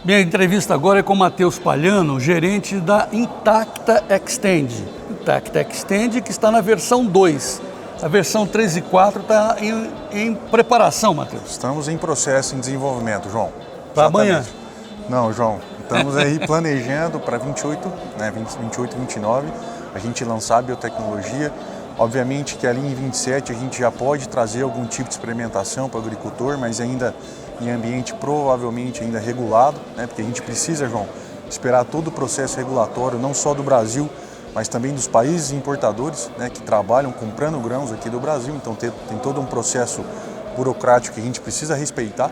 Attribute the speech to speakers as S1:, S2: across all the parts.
S1: Minha entrevista agora é com o Matheus Palhano, gerente da Intacta Extend. Intacta Extend, que está na versão 2. A versão 3 e 4 está em preparação, Matheus.
S2: Estamos em processo, em desenvolvimento, João.
S1: Para amanhã?
S2: Não, João. Estamos aí planejando para 28, né, 28 e 29, a gente lançar a biotecnologia. Obviamente que ali em 27 a gente já pode trazer algum tipo de experimentação para o agricultor, mas ainda em ambiente provavelmente ainda regulado, né? Porque a gente precisa, João, esperar todo o processo regulatório, não só do Brasil, mas também dos países importadores, né, que trabalham comprando grãos aqui do Brasil. Então tem todo um processo burocrático que a gente precisa respeitar.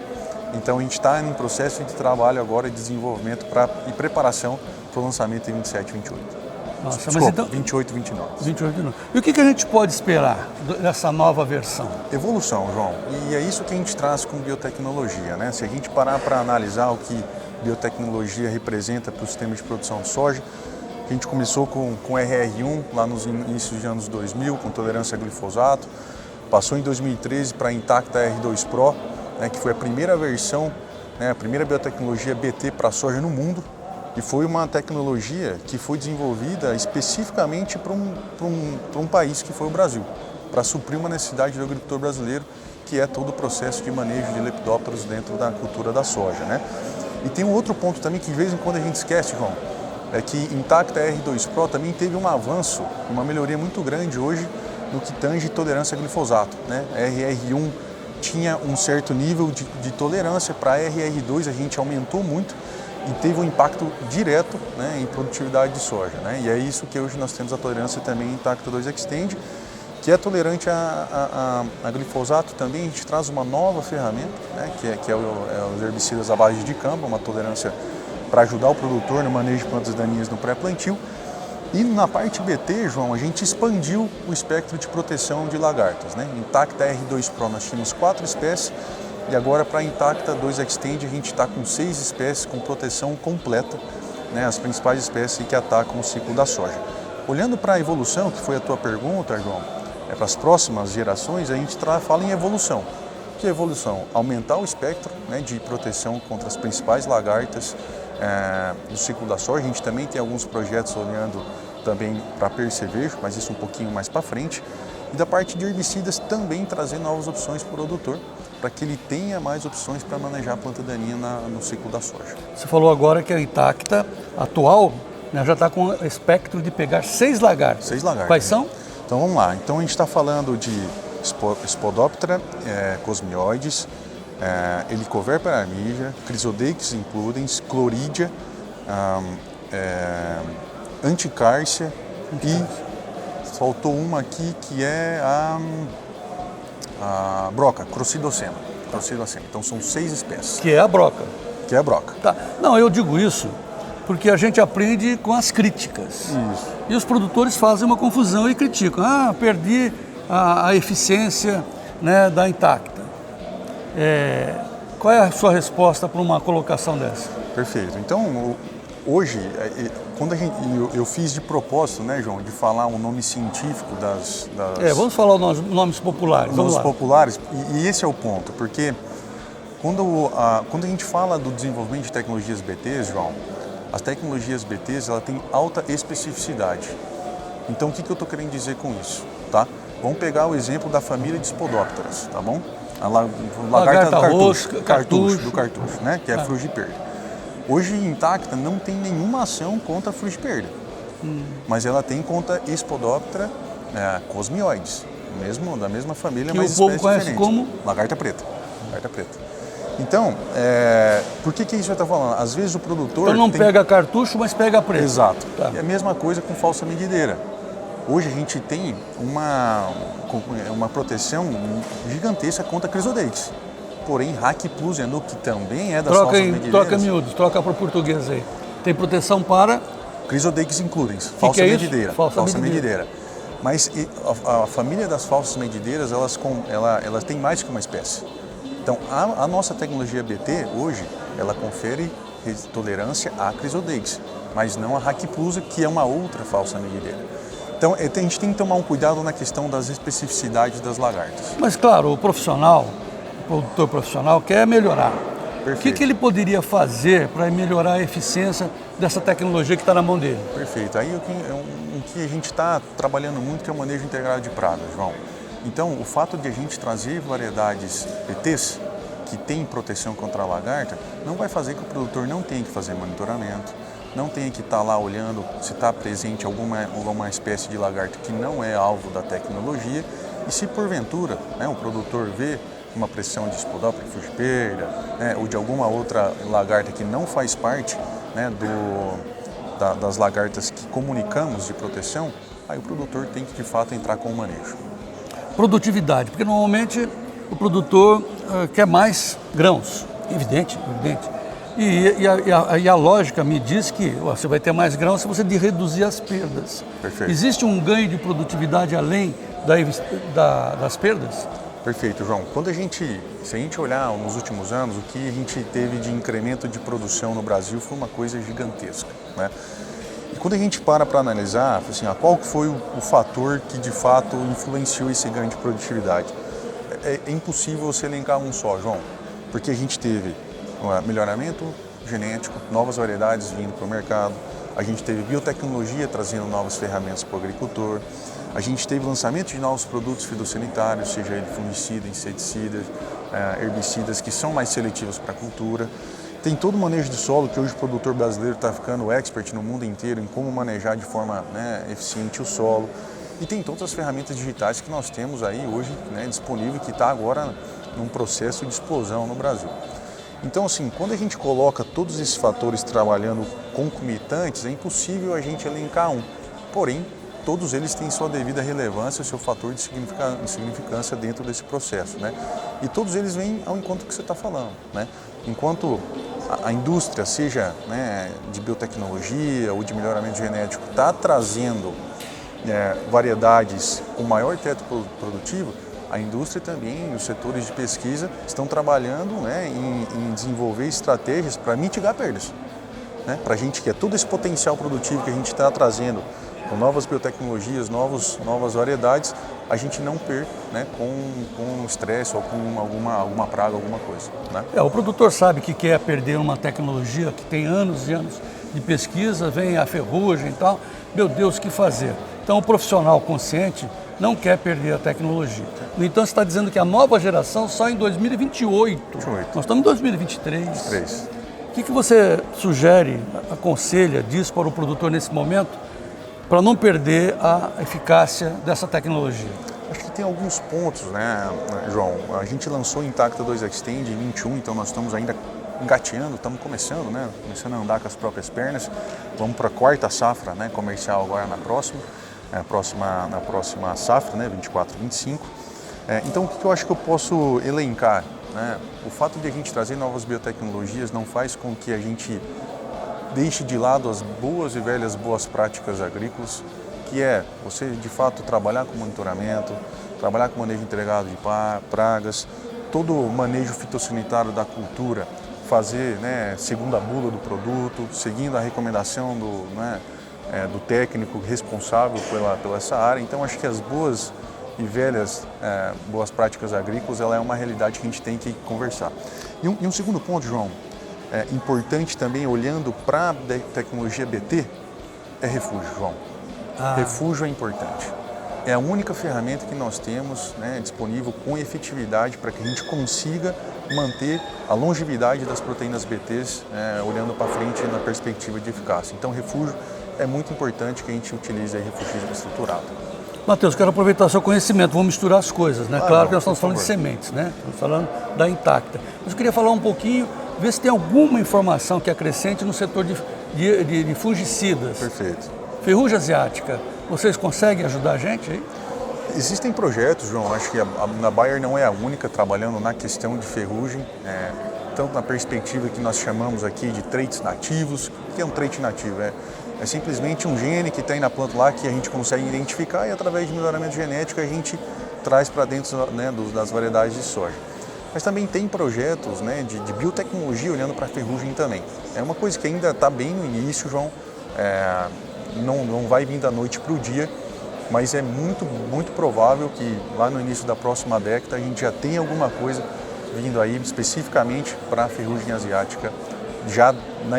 S2: Então a gente está em processo de trabalho agora de desenvolvimento e preparação para o lançamento em 27 e 28.
S1: Nossa,
S2: Desculpa,
S1: mas então,
S2: 28 e 29.
S1: 28 de novo. E o que a gente pode esperar dessa nova versão?
S2: Evolução, João. E é isso que a gente traz com biotecnologia, né? Se a gente parar para analisar o que biotecnologia representa para o sistema de produção de soja, a gente começou com RR1 lá nos inícios dos anos 2000, com tolerância a glifosato, passou em 2013 para a Intacta R2 Pro, né, que foi a primeira versão, né, a primeira biotecnologia BT para soja no mundo, e foi uma tecnologia que foi desenvolvida especificamente para um país que foi o Brasil, para suprir uma necessidade do agricultor brasileiro, que é todo o processo de manejo de lepidópteros dentro da cultura da soja, né? E tem um outro ponto também que de vez em quando a gente esquece, João, é que Intacta R2 Pro também teve um avanço, uma melhoria muito grande hoje no que tange tolerância a glifosato, né? RR1 tinha um certo nível de tolerância, para RR2 a gente aumentou muito e teve um impacto direto, né, em produtividade de soja, né? E é isso que hoje nós temos a tolerância também em Intacta 2 Extend, que é tolerante a glifosato também. A gente traz uma nova ferramenta, né, que é os herbicidas à base de campo, uma tolerância para ajudar o produtor no manejo de plantas daninhas no pré-plantio. E na parte BT, João, a gente expandiu o espectro de proteção de lagartas, né? Intacta R2 Pro nós tínhamos 4 espécies e agora para a Intacta 2 Extend a gente está com 6 espécies com proteção completa, né? As principais espécies que atacam o ciclo da soja. Olhando para a evolução, que foi a tua pergunta, João, para as próximas gerações, a gente fala em evolução. O que é evolução? Aumentar o espectro, né, de proteção contra as principais lagartas do ciclo da soja. A gente também tem alguns projetos olhando também para percevejo, mas isso um pouquinho mais para frente. E da parte de herbicidas também trazer novas opções para o produtor, para que ele tenha mais opções para manejar a planta daninha no ciclo da soja.
S1: Você falou agora que a Intacta atual, né, já está com o espectro de pegar 6 lagartas.
S2: 6 lagartas.
S1: Quais são?
S2: Então vamos lá. Então a gente está falando de Spodoptera cosmioides, Helicoverpa armígera, Chrysodeix includens, Chloridia, Anticárcia e faltou uma aqui que é a broca, Croccidocena. Então são 6 espécies.
S1: Que é a broca.
S2: Que é a broca.
S1: Tá. Não, eu digo isso porque a gente aprende com as críticas.
S2: Isso.
S1: E os produtores fazem uma confusão e criticam. Ah, perdi a eficiência, né, da Intacta. Qual é a sua resposta para uma colocação dessa?
S2: Perfeito. Então, hoje, quando eu fiz de propósito, né, João, de falar um nome científico das
S1: vamos falar os nomes populares.
S2: Nomes populares, e esse é o ponto, porque quando a gente fala do desenvolvimento de tecnologias BTs, João, as tecnologias BTs ela tem alta especificidade. Então, o que eu estou querendo dizer com isso? Tá? Vamos pegar o exemplo da família de Spodopteras, tá bom? A lagarta do cartucho, né? Que é a frugiperda. Hoje, Intacta não tem nenhuma ação contra a frugiperda, mas ela tem contra Spodoptera cosmioides, da mesma família,
S1: que
S2: mas
S1: o povo
S2: espécie
S1: conhece
S2: diferente.
S1: como?
S2: Lagarta preta. Então, por que isso eu estou falando? Às vezes o produtor...
S1: Então não pega cartucho, mas pega preta.
S2: Exato.
S1: Tá.
S2: E a mesma coisa com falsa medideira. Hoje a gente tem uma proteção gigantesca contra a Chrysodeix. Porém, Hack Plus Endo, que também é das falsas medideiras...
S1: Troca miúdos, troca para o português aí. Tem proteção para...
S2: Chrysodeix includens, falsa medideira. Falsa medideira. Mas a família das falsas medideiras, elas têm mais que uma espécie. Então, a nossa tecnologia BT, hoje, ela confere tolerância à Chrysodeix, mas não a Hack Plus, que é uma outra falsa medideira. Então, a gente tem que tomar um cuidado na questão das especificidades das lagartas.
S1: Mas, claro, o produtor profissional quer melhorar. O que ele poderia fazer para melhorar a eficiência dessa tecnologia que está na mão dele?
S2: Perfeito. Aí o que a gente está trabalhando muito que é o manejo integrado de pragas, João. Então, o fato de a gente trazer variedades BTs que têm proteção contra a lagarta não vai fazer que o produtor não tenha que fazer monitoramento, não tenha que estar lá olhando se está presente alguma espécie de lagarta que não é alvo da tecnologia. E se porventura o produtor vê uma pressão de Spodoptera fujiperda, ou de alguma outra lagarta que não faz parte das lagartas que comunicamos de proteção, aí o produtor tem que de fato entrar com o manejo.
S1: Produtividade, porque normalmente o produtor quer mais grãos, evidente. E a lógica me diz que você vai ter mais grãos se você reduzir as perdas.
S2: Perfeito.
S1: Existe um ganho de produtividade além das perdas?
S2: Perfeito, João. Se a gente olhar nos últimos anos, o que a gente teve de incremento de produção no Brasil foi uma coisa gigantesca, né? E quando a gente para analisar, assim, qual que foi o fator que de fato influenciou esse ganho de produtividade? É impossível você elencar um só, João, porque a gente teve melhoramento genético, novas variedades vindo para o mercado, a gente teve biotecnologia trazendo novas ferramentas para o agricultor, a gente teve lançamento de novos produtos fitossanitários, seja ele fungicida, inseticidas, herbicidas que são mais seletivos para a cultura. Tem todo o manejo de solo que hoje o produtor brasileiro está ficando expert no mundo inteiro em como manejar de forma eficiente o solo. E tem todas as ferramentas digitais que nós temos aí hoje disponível, que está agora num processo de explosão no Brasil. Então, assim, quando a gente coloca todos esses fatores trabalhando concomitantes, é impossível a gente elencar um. Porém, todos eles têm sua devida relevância, seu fator de significância dentro desse processo, né? E todos eles vêm ao encontro do que você está falando, né? Enquanto a indústria, seja de biotecnologia ou de melhoramento genético, está trazendo variedades com maior teto produtivo, a indústria também, os setores de pesquisa estão trabalhando em desenvolver estratégias para mitigar perdas, né? Para a gente que é todo esse potencial produtivo que a gente está trazendo com novas biotecnologias, novas variedades, a gente não perca com estresse ou com alguma praga, alguma coisa, né?
S1: O produtor sabe que quer perder uma tecnologia que tem anos e anos de pesquisa, vem a ferrugem e tal, meu Deus, o que fazer? Então o profissional consciente não quer perder a tecnologia. No entanto, você está dizendo que a nova geração só em 2028. Nós estamos em 2023. O que você sugere, aconselha, diz para o produtor nesse momento, para não perder a eficácia dessa tecnologia?
S2: Acho que tem alguns pontos, João? A gente lançou o Intacta 2 Xtend em 21, então nós estamos ainda engateando, estamos começando a andar com as próprias pernas. Vamos para a quarta safra comercial agora na próxima safra, 24, 25. Então, o que eu acho que eu posso elencar? O fato de a gente trazer novas biotecnologias não faz com que a gente deixe de lado as boas e velhas boas práticas agrícolas, que é você de fato trabalhar com monitoramento, trabalhar com manejo integrado de pragas, todo o manejo fitossanitário da cultura, fazer segundo a bula do produto, seguindo a recomendação do técnico responsável pela essa área. Então acho que as boas e velhas boas práticas agrícolas, ela é uma realidade que a gente tem que conversar. E um segundo ponto, João, importante também, olhando para a tecnologia BT, é refúgio, João. Refúgio é importante. É a única ferramenta que nós temos disponível com efetividade para que a gente consiga manter a longevidade das proteínas BTs, olhando para frente na perspectiva de eficácia. Então, refúgio é muito importante que a gente utilize refúgio estruturado.
S1: Matheus, quero aproveitar seu conhecimento, vamos misturar as coisas, Claro que nós estamos falando de sementes, Estamos falando da Intacta. Mas eu queria falar um pouquinho, ver se tem alguma informação que acrescente no setor de fungicidas.
S2: Perfeito.
S1: Ferrugem asiática, vocês conseguem ajudar a gente aí?
S2: Existem projetos, João, acho que a Bayer não é a única trabalhando na questão de ferrugem, tanto na perspectiva que nós chamamos aqui de traits nativos. O que é um trait nativo? É simplesmente um gene que tem na planta lá que a gente consegue identificar e através de melhoramento genético a gente traz para dentro das variedades de soja. Mas também tem projetos de biotecnologia olhando para a ferrugem também. É uma coisa que ainda está bem no início, João, não vai vir da noite para o dia, mas é muito, muito provável que lá no início da próxima década a gente já tenha alguma coisa vindo aí especificamente para a ferrugem asiática, já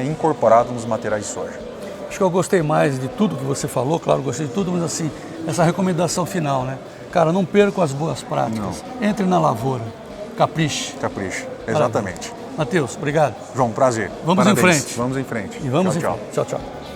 S2: incorporado nos materiais de soja.
S1: Acho que eu gostei mais de tudo que você falou, claro, gostei de tudo, mas assim, essa recomendação final, né? Cara, não percam as boas práticas, entre na lavoura, capriche.
S2: Capriche, exatamente.
S1: Matheus, obrigado.
S2: João, prazer.
S1: Vamos
S2: Parabéns.
S1: em frente.
S2: Vamos em frente.
S1: E vamos
S2: tchau,
S1: em
S2: tchau.
S1: frente. Tchau, tchau.